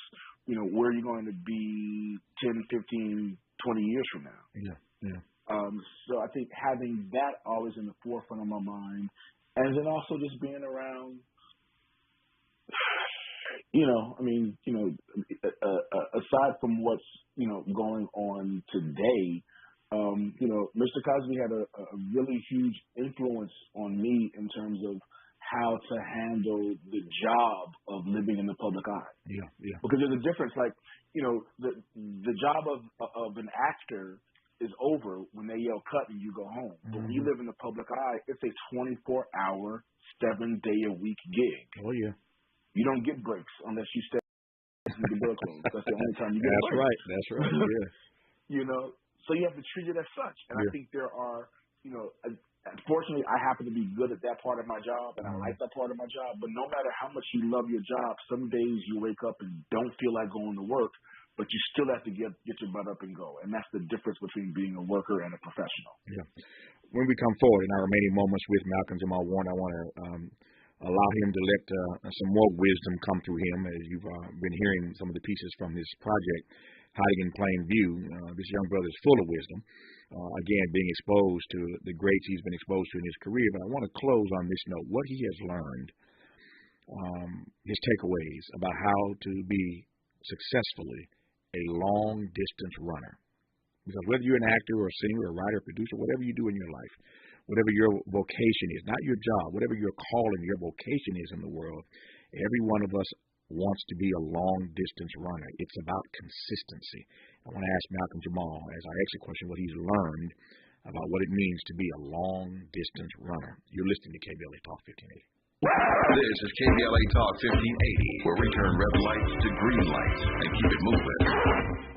where are you going to be 10, 15, 20 years from now? Yeah. So I think having that always in the forefront of my mind, and then also just being around, aside from what's, going on today, Mr. Cosby had a really huge influence on me in terms of how to handle the job of living in the public eye. Yeah. Because there's a difference. Like, the job of an actor is over when they yell cut and you go home. But when you live in the public eye, it's a 24-hour, 7-day-a-week gig. Oh, yeah. You don't get breaks unless you stay in the door closed. That's the only time you get That's breaks. right. That's right. Yeah. So you have to treat it as such. And I think there are, unfortunately, I happen to be good at that part of my job, and I like that part of my job. But no matter how much you love your job, some days you wake up and don't feel like going to work, but you still have to get your butt up and go. And that's the difference between being a worker and a professional. Yeah. When we come forward in our remaining moments with Malcolm Jamal Warner, I want to allow him to let some more wisdom come through him, as you've been hearing some of the pieces from this project, Hiding in Plain View. This young brother is full of wisdom, again, being exposed to the greats he's been exposed to in his career. But I want to close on this note, what he has learned, his takeaways about how to be successfully a long-distance runner. Because whether you're an actor or a singer or a writer or producer, whatever you do in your life, whatever your vocation is, not your job, whatever your calling, your vocation is in the world, every one of us wants to be a long-distance runner. It's about consistency. I want to ask Malcolm Jamal, as our exit question, what he's learned about what it means to be a long-distance runner. You're listening to KBLA Talk 1580. This is KBLA Talk 1580, where we turn red lights to green lights and keep it moving.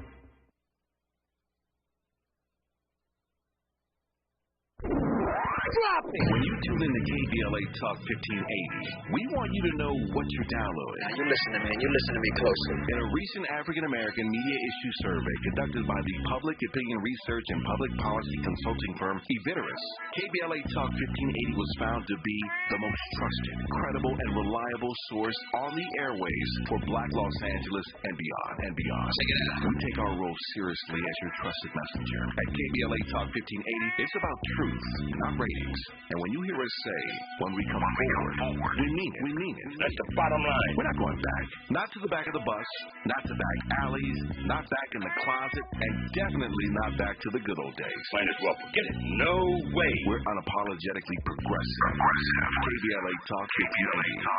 When you tune in to KBLA Talk 1580, we want you to know what you're downloading. Now, you listen to me, and you listen to me closely. In a recent African-American media issue survey conducted by the Public Opinion Research and Public Policy Consulting firm Everis, KBLA Talk 1580 was found to be the most trusted, credible, and reliable source on the airways for Black Los Angeles and beyond. Check it out. We take our role seriously as your trusted messenger. At KBLA Talk 1580, it's about truth, not ratings. And when you hear us say, when we come forward, we mean it. That's the bottom line. We're not going back. Not to the back of the bus, not to back alleys, not back in the closet, and definitely not back to the good old days. Might as well forget it. No way. We're unapologetically progressive. KBLA Talk 1580.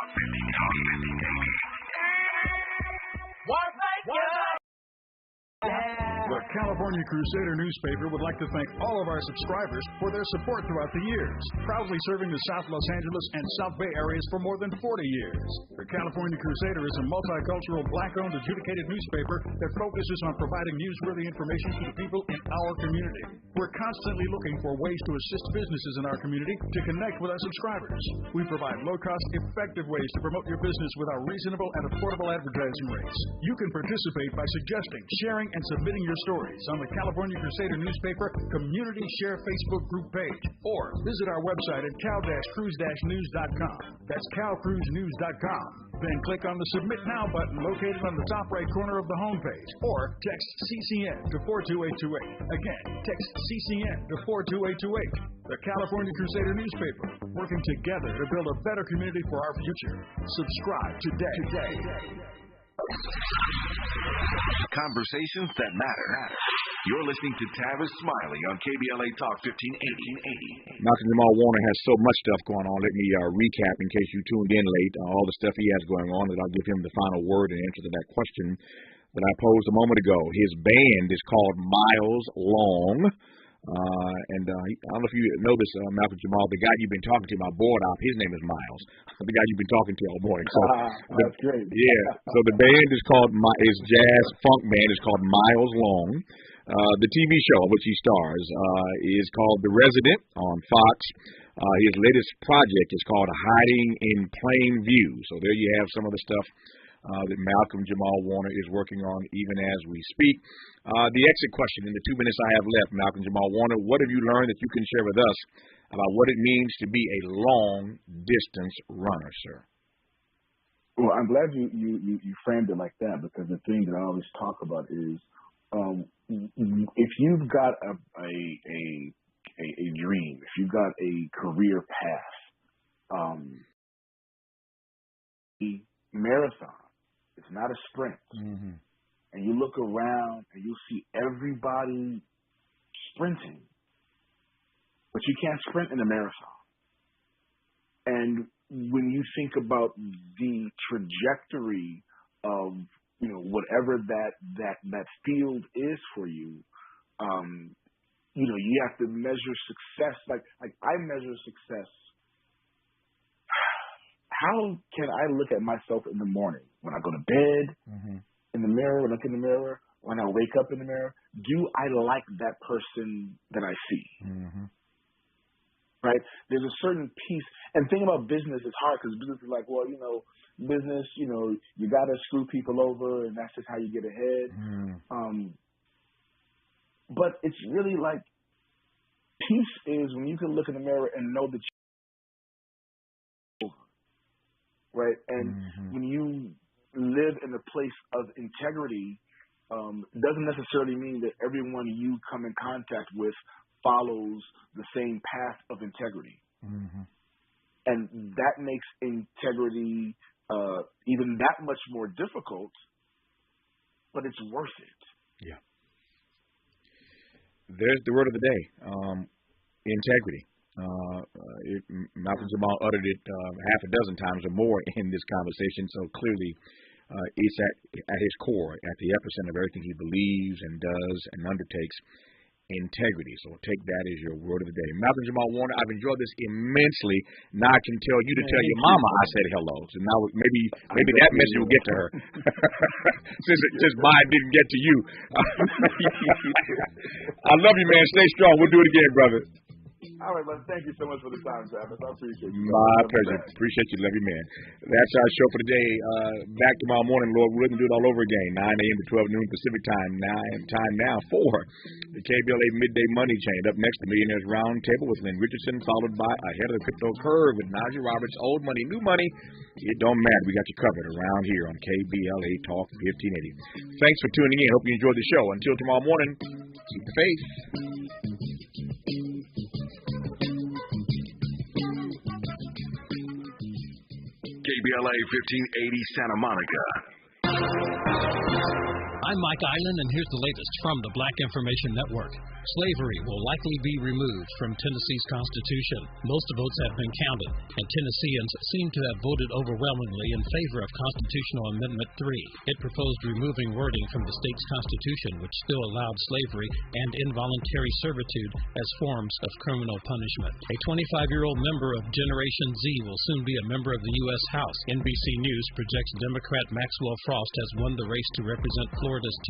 The California Crusader newspaper would like to thank all of our subscribers for their support throughout the years, proudly serving the South Los Angeles and South Bay areas for more than 40 years. The California Crusader is a multicultural, black-owned, adjudicated newspaper that focuses on providing newsworthy information to the people in our community. We're constantly looking for ways to assist businesses in our community to connect with our subscribers. We provide low-cost, effective ways to promote your business with our reasonable and affordable advertising rates. You can participate by suggesting, sharing, and submitting your stories on the California Crusader newspaper Community Share Facebook group page, or visit our website at cal-cruise-news.com. That's calcruisenews.com. Then click on the Submit Now button located on the top right corner of the homepage, or text CCN to 42828. Again, text CCN to 42828. The California Crusader newspaper, working together to build a better community for our future. Subscribe today. Conversations that matter. You're listening to Tavis Smiley on KBLA Talk 1580. Malcolm Jamal Warner has so much stuff going on. Let me recap in case you tuned in late, all the stuff he has going on, that I'll give him the final word and answer to that question that I posed a moment ago. His band is called Miles Long. I don't know if you know this, Malcolm Jamal, the guy you've been talking to, my board op, his name is Miles. The guy you've been talking to all morning. So that's great. Yeah. So the band is called, his jazz funk band is called Miles Long. The TV show in which he stars is called The Resident on Fox. His latest project is called Hiding in Plain View. So there you have some of the stuff that Malcolm Jamal Warner is working on even as we speak. The exit question in the 2 minutes I have left, Malcolm Jamal Warner, what have you learned that you can share with us about what it means to be a long-distance runner, sir? Well, I'm glad you framed it like that, because the thing that I always talk about is if you've got a dream, if you've got a career path, the marathon, it's not a sprint. Mm-hmm. And you look around and you see everybody sprinting, but you can't sprint in a marathon. And when you think about the trajectory of, whatever that field is for you, you have to measure success. Like I measure success. How can I look at myself in the morning when I go to bed, in the mirror, when I look in the mirror, when I wake up in the mirror? Do I like that person that I see? Mm-hmm. Right? There's a certain piece. And the thing about business is hard, because business is like, business, you got to screw people over, and that's just how you get ahead. Mm. But it's really like, peace is when you can look in the mirror and know that you're over. Right? And when you live in a place of integrity, doesn't necessarily mean that everyone you come in contact with follows the same path of integrity. Mm-hmm. And that makes integrity even that much more difficult, but it's worth it. Yeah. There's the word of the day, integrity. Malcolm Jamal uttered it half a dozen times or more in this conversation, so clearly it's at his core, at the epicenter of everything he believes and does and undertakes. Integrity. So take that as your word of the day. Malcolm Jamal Warner, I've enjoyed this immensely. Now I can tell you to tell your mama I said hello. So now maybe that message will get to her. since mine didn't get to you. I love you, man. Stay strong. We'll do it again, brother. All right, man. Thank you so much for the time, Tavis. I appreciate you. My pleasure. Appreciate you. Love you, man. That's our show for today. Back tomorrow morning, Lord willing, to do it all over again. 9 a.m. to 12 noon Pacific time. Time now for the KBLA Midday Money Chain. Up next, the Millionaires Roundtable with Lynn Richardson, followed by Ahead of the Crypto Curve with Najee Roberts. Old money, new money. It don't matter. We got you covered around here on KBLA Talk 1580. Thanks for tuning in. Hope you enjoyed the show. Until tomorrow morning, keep the faith. KBLA 1580 Santa Monica. I'm Mike Island, and here's the latest from the Black Information Network. Slavery will likely be removed from Tennessee's Constitution. Most votes have been counted, and Tennesseans seem to have voted overwhelmingly in favor of Constitutional Amendment 3. It proposed removing wording from the state's constitution which still allowed slavery and involuntary servitude as forms of criminal punishment. A 25-year-old member of Generation Z will soon be a member of the U.S. House. NBC News projects Democrat Maxwell Frost has won the race to represent Florida's 10th